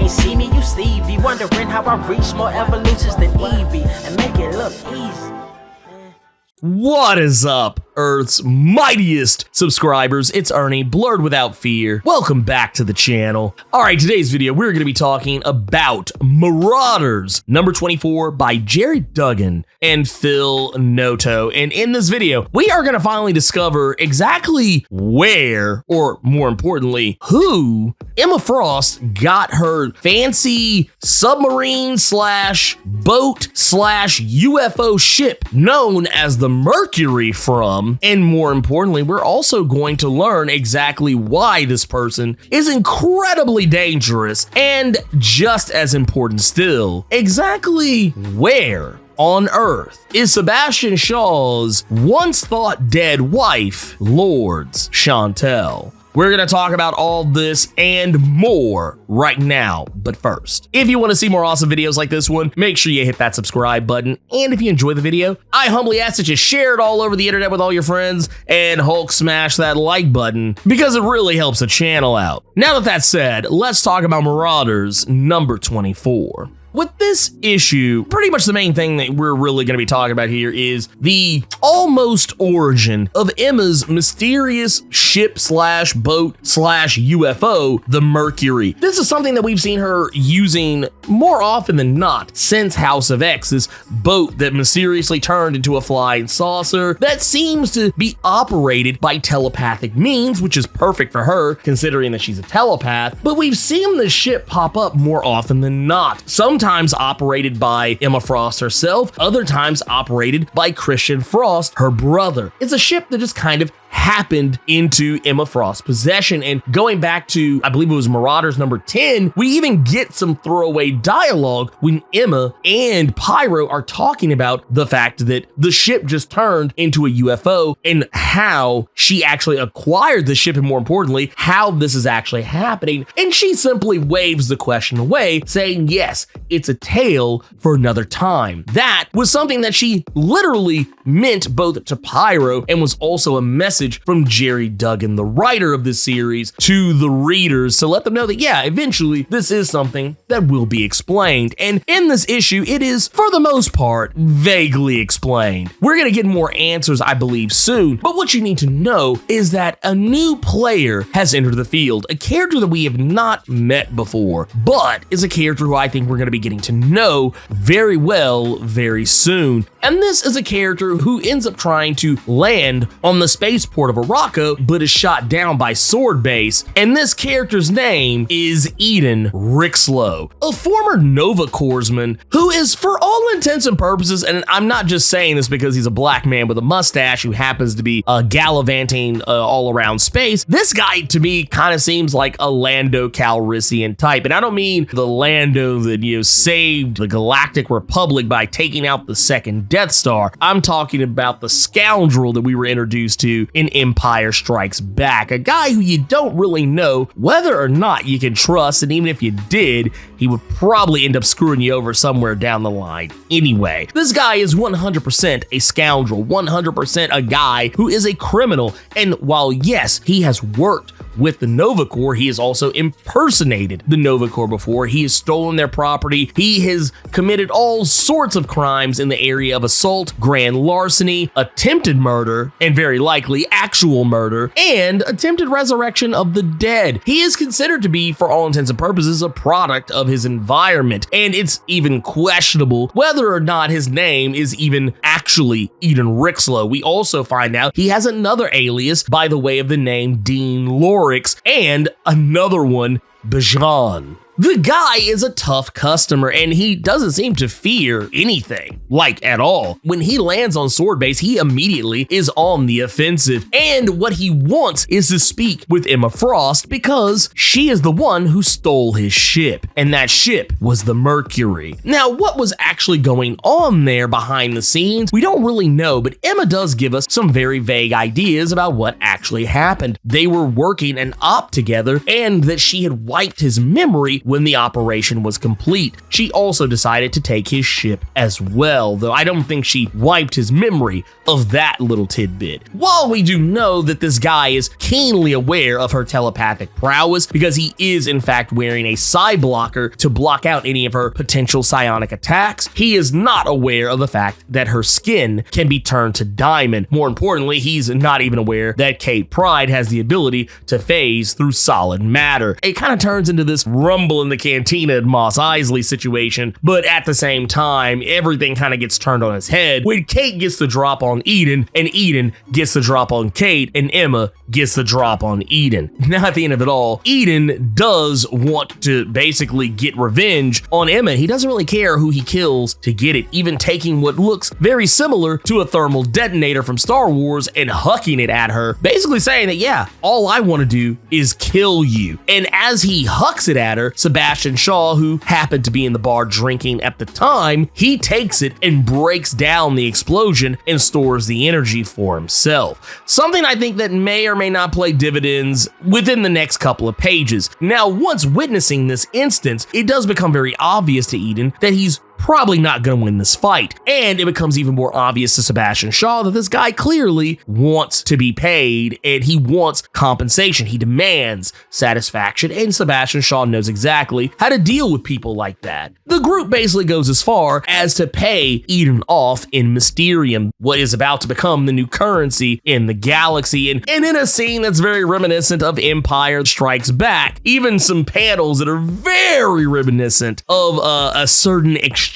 ain't see me, you Stevie. Wondering how I reach more evolutions than Evie and make it look easy. What is up, Earth's mightiest subscribers? It's Ernie, Blerd without fear. Welcome back to the channel. All right, today's video, we're going to be talking about Marauders, number 24 by Jerry Duggan and Phil Noto. And in this video, we are going to finally discover exactly where, or more importantly, who Emma Frost got her fancy submarine slash boat slash UFO ship known as the Mercury from. And more importantly, we're also going to learn exactly why this person is incredibly dangerous, and just as important still, exactly where on Earth is Sebastian Shaw's once thought dead wife, Lord's Chantal. We're going to talk about all this and more right now. But first, if you want to see more awesome videos like this one, make sure you hit that subscribe button. And if you enjoy the video, I humbly ask that you share it all over the internet with all your friends and Hulk smash that like button because it really helps the channel out. Now that that's said, let's talk about Marauders number 24. With this issue, pretty much the main thing that we're really going to be talking about here is the almost origin of Emma's mysterious ship slash boat slash UFO, the Mercury. This is something that we've seen her using more often than not since House of X, this boat that mysteriously turned into a flying saucer that seems to be operated by telepathic means, which is perfect for her considering that she's a telepath. But we've seen the ship pop up more often than not. Sometimes operated by Emma Frost herself, other times operated by Christian Frost, her brother. It's a ship that just kind of happened into Emma Frost's possession. And going back to, I believe it was Marauders number 10, we even get some throwaway dialogue when Emma and Pyro are talking about the fact that the ship just turned into a UFO and how she actually acquired the ship, and more importantly, how this is actually happening. And she simply waves the question away, saying, yes, it's a tale for another time. That was something that she literally meant both to Pyro and was also a message from Jerry Duggan, the writer of this series, to the readers to let them know that, yeah, eventually this is something that will be explained. And in this issue, it is, for the most part, vaguely explained. We're going to get more answers, I believe, soon. But what you need to know is that a new player has entered the field, a character that we have not met before, but is a character who I think we're going to be getting to know very well very soon. And this is a character who ends up trying to land on the spaceport of Araco, but is shot down by Sword Base. And this character's name is Eden Rixlow, a former Nova Corpsman who is, for all intents and purposes, and I'm not just saying this because he's a black man with a mustache who happens to be gallivanting all around space. This guy to me kind of seems like a Lando Calrissian type. And I don't mean the Lando that, saved the Galactic Republic by taking out the second Death Star. I'm talking about the scoundrel that we were introduced to in Empire Strikes Back, a guy who you don't really know whether or not you can trust, and even if you did, he would probably end up screwing you over somewhere down the line. Anyway, this guy is 100% a scoundrel, 100% a guy who is a criminal, and while yes, he has worked with the Nova Corps, he has also impersonated the Nova Corps before. He has stolen their property. He has committed all sorts of crimes in the area of assault, grand larceny, attempted murder, and very likely actual murder, and attempted resurrection of the dead. He is considered to be, for all intents and purposes, a product of his environment, and it's even questionable whether or not his name is even actually Eden Rixlow. We also find out he has another alias by the way of the name Dean Lorix, and another one, Bajan. The guy is a tough customer and he doesn't seem to fear anything, like at all. When he lands on Sword Base, he immediately is on the offensive. And what he wants is to speak with Emma Frost because she is the one who stole his ship. And that ship was the Mercury. Now, what was actually going on there behind the scenes, we don't really know, but Emma does give us some very vague ideas about what actually happened. They were working an op together and that she had wiped his memory when the operation was complete. She also decided to take his ship as well, though I don't think she wiped his memory of that little tidbit. While we do know that this guy is keenly aware of her telepathic prowess because he is in fact wearing a psi blocker to block out any of her potential psionic attacks, he is not aware of the fact that her skin can be turned to diamond. More importantly, he's not even aware that Kate Pryde has the ability to phase through solid matter. It kind of turns into this rumble in the cantina at Mos Eisley situation, but at the same time, everything kind of gets turned on its head when Kate gets the drop on Eden, and Eden gets the drop on Kate, and Emma gets the drop on Eden. Now at the end of it all, Eden does want to basically get revenge on Emma. He doesn't really care who he kills to get it, even taking what looks very similar to a thermal detonator from Star Wars and hucking it at her, basically saying that, yeah, all I want to do is kill you. And as he hucks it at her, Sebastian Shaw, who happened to be in the bar drinking at the time, he takes it and breaks down the explosion and stores the energy for himself. Something I think that may or may not play dividends within the next couple of pages. Now, once witnessing this instance, it does become very obvious to Eden that he's probably not going to win this fight. And it becomes even more obvious to Sebastian Shaw that this guy clearly wants to be paid and he wants compensation. He demands satisfaction, and Sebastian Shaw knows exactly how to deal with people like that. The group basically goes as far as to pay Eden off in Mysterium, what is about to become the new currency in the galaxy. And in a scene that's very reminiscent of Empire Strikes Back, even some panels that are very reminiscent of a certain exchange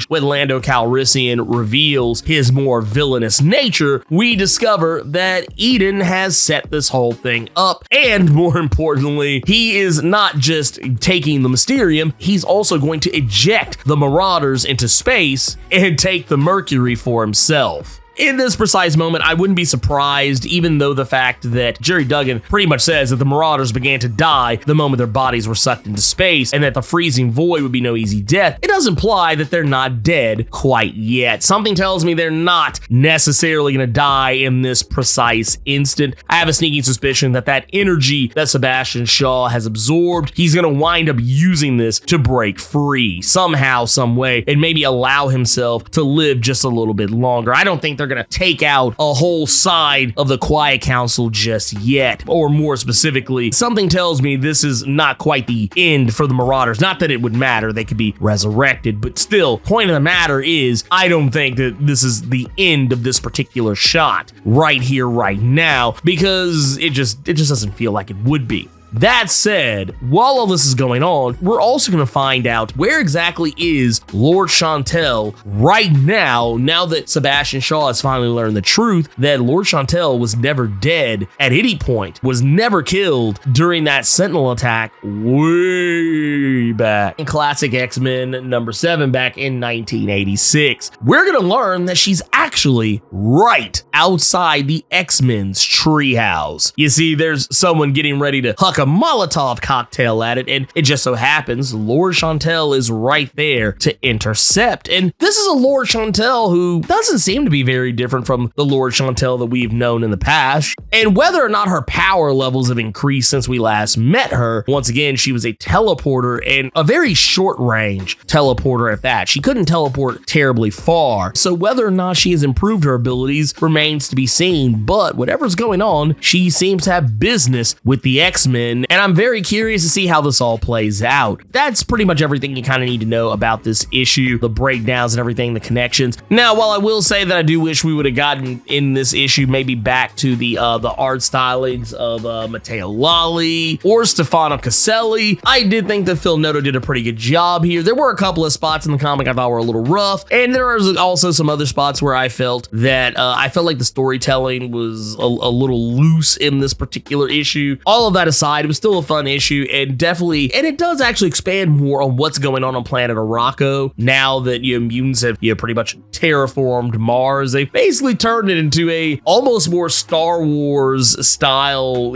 when Lando Calrissian reveals his more villainous nature, we discover that Eden has set this whole thing up, and more importantly, he is not just taking the Mysterium, he's also going to eject the Marauders into space and take the Mercury for himself. In this precise moment, I wouldn't be surprised, even though the fact that Jerry Duggan pretty much says that the Marauders began to die the moment their bodies were sucked into space, and that the freezing void would be no easy death, it does imply that they're not dead quite yet. Something tells me they're not necessarily going to die in this precise instant. I have a sneaking suspicion that that energy that Sebastian Shaw has absorbed, he's going to wind up using this to break free somehow, some way, and maybe allow himself to live just a little bit longer. I don't think they're going to take out a whole side of the Quiet Council just yet, or more specifically, something tells me this is not quite the end for the Marauders. Not that it would matter, they could be resurrected, but still, point of the matter is, I don't think that this is the end of this particular shot right here, right now, because it just doesn't feel like it would be. That said, while all this is going on, we're also going to find out where exactly is Lord Chantal right now that Sebastian Shaw has finally learned the truth that Lord Chantal was never dead at any point, was never killed during that Sentinel attack way back in classic X-Men number 7 back in 1986. We're going to learn that she's actually right outside the X-Men's treehouse. You see, there's someone getting ready to huck a Molotov cocktail at it, and it just so happens Lord Chantal is right there to intercept. And this is a Lord Chantal who doesn't seem to be very different from the Lord Chantal that we've known in the past. And whether or not her power levels have increased since we last met her, once again, she was a teleporter, and a very short range teleporter at that. She couldn't teleport terribly far. So whether or not she has improved her abilities remains to be seen, but whatever's going on, she seems to have business with the X-Men, and I'm very curious to see how this all plays out. That's pretty much everything you kind of need to know about this issue, the breakdowns and everything, the connections. Now, while I will say that I do wish we would have gotten in this issue maybe back to the art stylings of Matteo Lolli or Stefano Caselli, I did think that Phil Noto did a pretty good job here. There were a couple of spots in the comic I thought were a little rough, and there was also some other spots where I felt that I felt like the storytelling was a little loose in this particular issue. All of that aside, it was still a fun issue, and it does actually expand more on what's going on planet Arakko now that mutants have pretty much terraformed Mars. They basically turned it into a almost more Star Wars style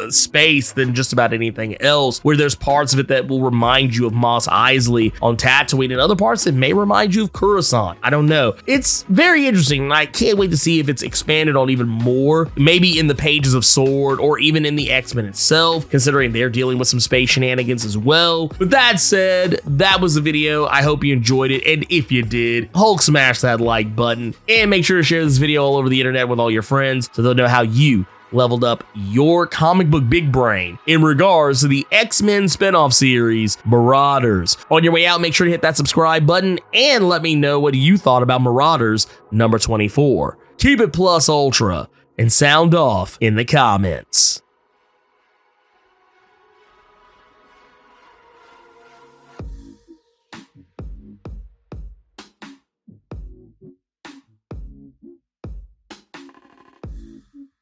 space than just about anything else, where there's parts of it that will remind you of Mos Eisley on Tatooine and other parts that may remind you of Coruscant. I don't know. It's very interesting, and I can't wait to see if it's expanded on even more, maybe in the pages of Sword or even in the X-Men itself. myself, considering they're dealing with some space shenanigans as well. With that said, that was the video. I hope you enjoyed it, and if you did, Hulk smash that like button, and make sure to share this video all over the internet with all your friends so they'll know how you leveled up your comic book big brain in regards to the X-Men spinoff series, Marauders. On your way out, make sure to hit that subscribe button and let me know what you thought about Marauders number 24. Keep it plus ultra and sound off in the comments.